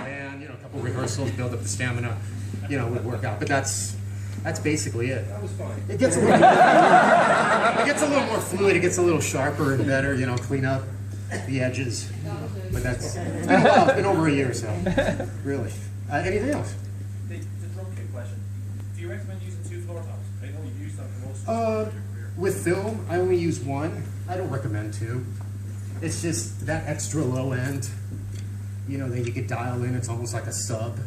band, a couple rehearsals, build up the stamina, would work out. But that's basically it. That was fine. It gets a little more fluid. It gets a little sharper and better. Clean up the edges. But that's it's been over a year, so really. Anything else? The drum kit question. Do you recommend using 2 floor tops? I know you've used that for most of your career. With film, I only use 1. I don't recommend 2. It's just that extra low end, that you could dial in. It's almost like a sub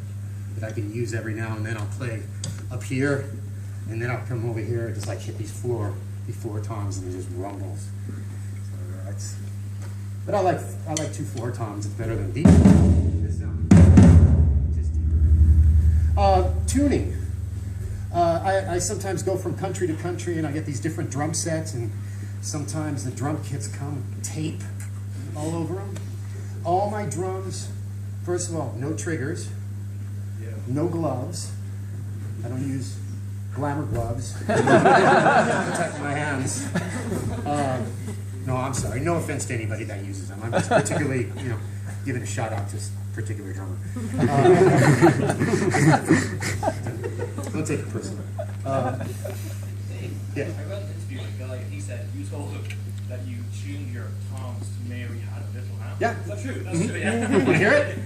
that I can use every now and then. I'll play up here, and then I'll come over here and just like hit these floor toms, and it just rumbles. So but I like 2 floor toms. It's better than deep. This sound just deeper. Tuning. I sometimes go from country to country, and I get these different drum sets, and sometimes the drum kits come with tape all over them. All my drums, first of all, no triggers, no gloves. I don't use glamour gloves to protect my hands. No, I'm sorry. No offense to anybody that uses them. I'm just particularly, giving a shout out to this particular drummer. Don't take it personally. Yeah. I read an interview with Billy, and he said you told him that you tuned your toms to Mary Had a Little Lamb. Yeah. Is that true? That's true, yeah. Want to hear it?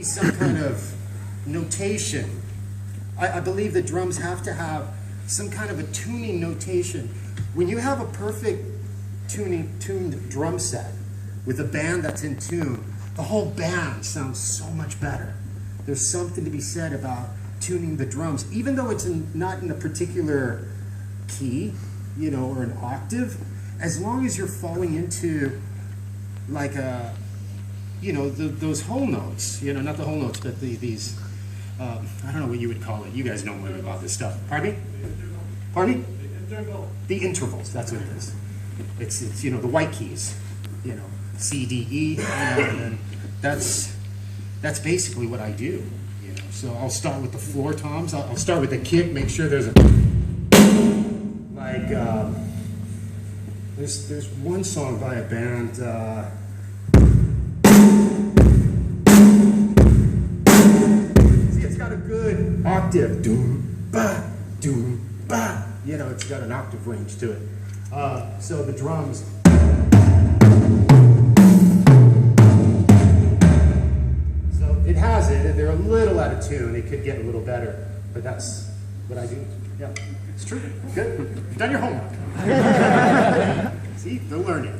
Some kind of notation. I believe that drums have to have some kind of a tuning notation. When you have a perfect tuned drum set with a band that's in tune, the whole band sounds so much better. There's something to be said about tuning the drums, even though it's not in a particular key, or an octave, as long as you're falling into like a those whole notes, not the whole notes, but these, I don't know what you would call it. You guys know more about this stuff. Pardon me? Pardon me? The intervals, that's what it is. It's the white keys, C, D, E, and that's basically what I do, So I'll start with the floor toms. I'll start with the kick, make sure there's there's one song by a band, got a good octave, doom ba, it's got an octave range to it. So the drums. So it has it. They're a little out of tune. It could get a little better, but that's what I do. Yeah, it's true. Good. You've done your homework. See, they're learning.